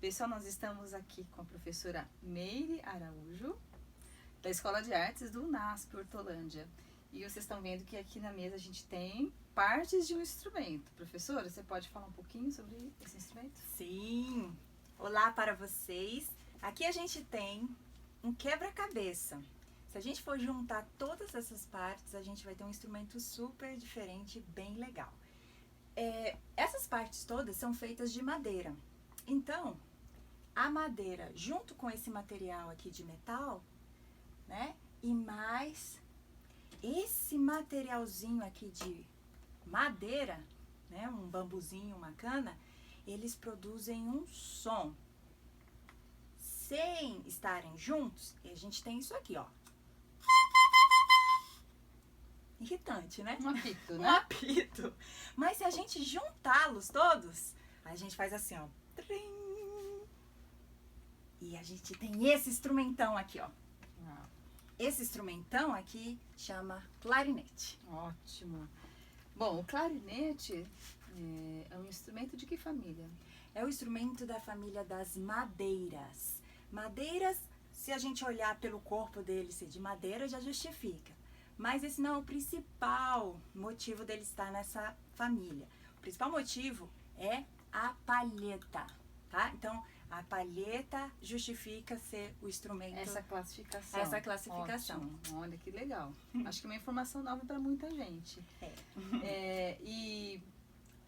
Pessoal, nós estamos aqui com a professora Meire Araújo, da Escola de Artes do UNASP Hortolândia. E vocês estão vendo que aqui na mesa a gente tem partes de um instrumento. Professora, você pode falar um pouquinho sobre esse instrumento? Sim! Olá para vocês! Aqui a gente tem um quebra-cabeça. Se a gente for juntar todas essas partes, a gente vai ter um instrumento super diferente, bem legal. Essas partes todas são feitas de madeira. Então, a madeira, junto com esse material aqui de metal, né? E mais esse materialzinho aqui de madeira, né? Um bambuzinho, uma cana, eles produzem um som. Sem estarem juntos, a gente tem isso aqui, ó. Irritante, né? Um apito, Um né? apito. Mas se a gente juntá-los todos, a gente faz assim, ó. Trim. E a gente tem esse instrumentão aqui, ó. Esse instrumentão aqui chama clarinete. Ótimo. Bom, o clarinete é um instrumento de que família? É o instrumento da família das madeiras. Madeiras, se a gente olhar pelo corpo dele ser de madeira, já justifica. Mas esse não é o principal motivo dele estar nessa família. O principal motivo é a palheta, tá? Então, a palheta justifica ser o instrumento. Essa classificação. Essa classificação. Ótimo. Olha que legal. Acho que é uma informação nova para muita gente. E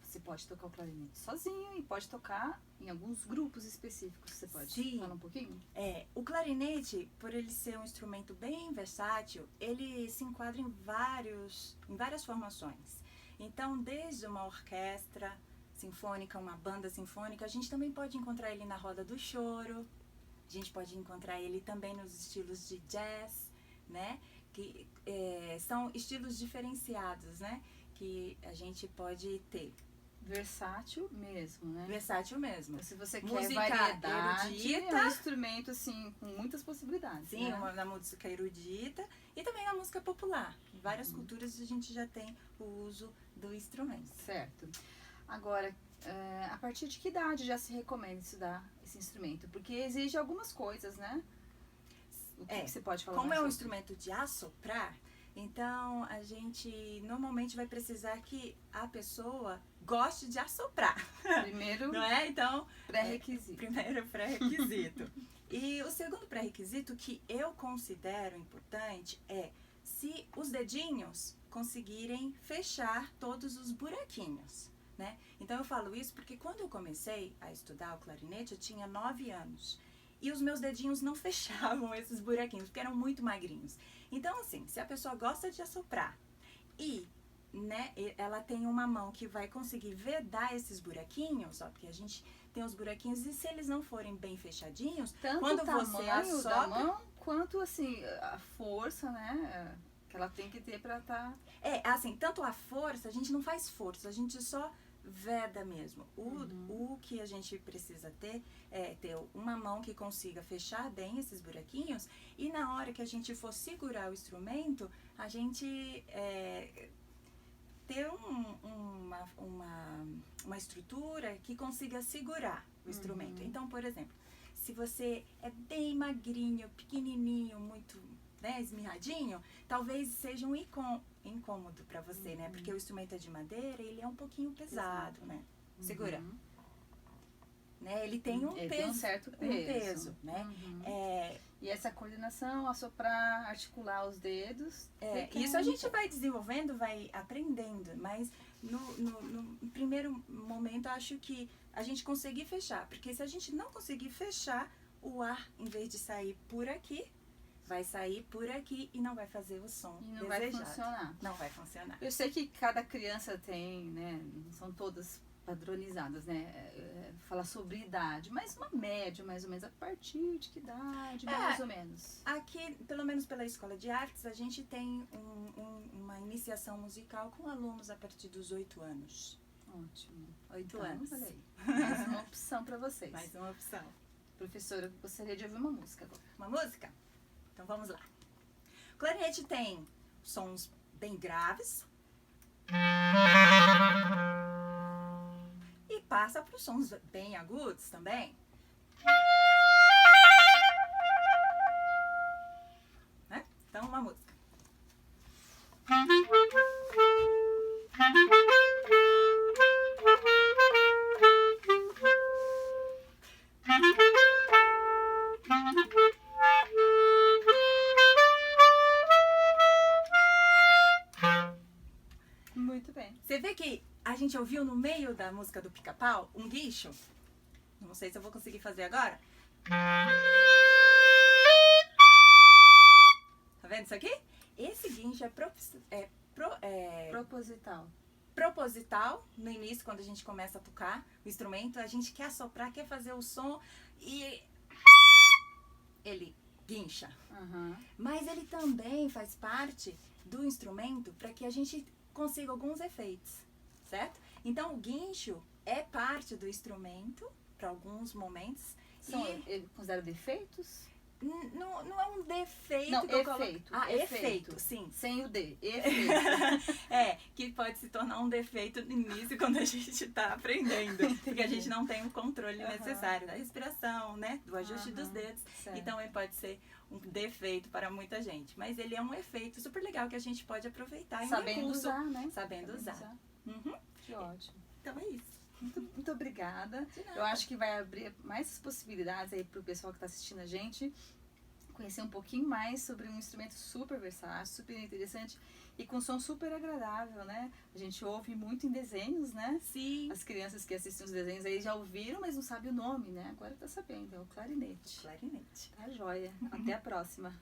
você pode tocar o clarinete sozinho e pode tocar em alguns grupos específicos. Você pode falar um pouquinho? O clarinete, por ele ser um instrumento bem versátil, ele se enquadra em várias formações. Então, desde uma orquestra sinfônica, uma banda sinfônica, a gente também pode encontrar ele na roda do choro, a gente pode encontrar ele também nos estilos de jazz, né? Que são estilos diferenciados, né? Que a gente pode ter. Versátil mesmo, né? Versátil mesmo. Se você quer Música variedade, erudita, é um instrumento assim com muitas possibilidades. Sim, né? na música erudita e também na música popular. Em várias culturas a gente já tem o uso do instrumento. Certo. Agora, a partir de que idade já se recomenda estudar esse instrumento? Porque exige algumas coisas, né? O que você pode falar? Como mais é um sobre? instrumento de assoprar, então a gente normalmente vai precisar que a pessoa goste de assoprar. Primeiro, não é? Então, pré-requisito. Primeiro pré-requisito. E o segundo pré-requisito que eu considero importante é se os dedinhos conseguirem fechar todos os buraquinhos, né? Então eu falo isso porque quando eu comecei a estudar o clarinete, eu tinha 9 anos. E os meus dedinhos não fechavam esses buraquinhos, porque eram muito magrinhos. Então, assim, se a pessoa gosta de assoprar e, né, ela tem uma mão que vai conseguir vedar esses buraquinhos, ó, porque a gente tem os buraquinhos, e se eles não forem bem fechadinhos, Tanto quando o você tamanho da assopra... mão, quanto assim, a força, né, que ela tem que ter pra estar... assim, tanto a força, a gente não faz força, a gente só veda mesmo. O que a gente precisa ter é ter uma mão que consiga fechar bem esses buraquinhos, e na hora que a gente for segurar o instrumento, a gente ter uma estrutura que consiga segurar o instrumento. Então, por exemplo, se você é bem magrinho, pequenininho, muito, né, esmirradinho, talvez seja um incômodo para você, né? Porque o instrumento é de madeira e ele é um pouquinho pesado, né? Segura. Né? Ele tem um peso. Tem um certo peso. Né? E essa coordenação, assoprar, articular os dedos. Isso a gente vai desenvolvendo, vai aprendendo, mas no primeiro momento eu acho que a gente conseguir fechar, porque se a gente não conseguir fechar, o ar, em vez de sair por aqui, vai sair por aqui e não vai fazer o som e não desejado. vai funcionar. Não vai funcionar. Eu sei que cada criança tem, né, não são todas padronizadas, né, falar sobre idade, mas uma média, mais ou menos, a partir de que idade, mais ou menos? Aqui, pelo menos pela Escola de Artes, a gente tem uma iniciação musical com alunos a partir dos 8 anos. Ótimo. 8 anos. Olha aí, mais uma opção para vocês. Mais uma opção. Professora, eu gostaria de ouvir uma música agora. Uma música? Então vamos lá. O clarinete tem sons bem graves e passa para os sons bem agudos também. Né? Então, uma música. Muito bem. Você vê que a gente ouviu no meio da música do Pica-Pau um guincho? Não sei se eu vou conseguir fazer agora. Tá vendo isso aqui? Esse guincho é Proposital. proposital no início, quando a gente começa a tocar o instrumento. A gente quer assoprar, quer fazer o som e ele guincha. Aham. Mas ele também faz parte do instrumento para que a gente consiga alguns efeitos, certo? Então o guincho é parte do instrumento para alguns momentos. São, E ele considera defeitos? não é um defeito Não, que eu coloco. efeito. Ah, efeito, sim. Sem o D. Efeito. Que pode se tornar um defeito no início quando a gente tá aprendendo. Porque a gente não tem o controle necessário da respiração, né? Do ajuste dos dedos. Certo. Então ele pode ser um defeito para muita gente. Mas ele é um efeito super legal que a gente pode aproveitar em um Sabendo recurso. usar, né? Sabendo usar. Uhum. Que ótimo. Então é isso. Muito obrigada. De nada. Eu acho que vai abrir mais possibilidades aí pro pessoal que está assistindo a gente conhecer um pouquinho mais sobre um instrumento super versátil, super interessante e com som super agradável, né? A gente ouve muito em desenhos, né? Sim. As crianças que assistem os desenhos aí já ouviram, mas não sabem o nome, né? Agora tá sabendo, é o clarinete. Clarinete. Tá joia. Até a próxima.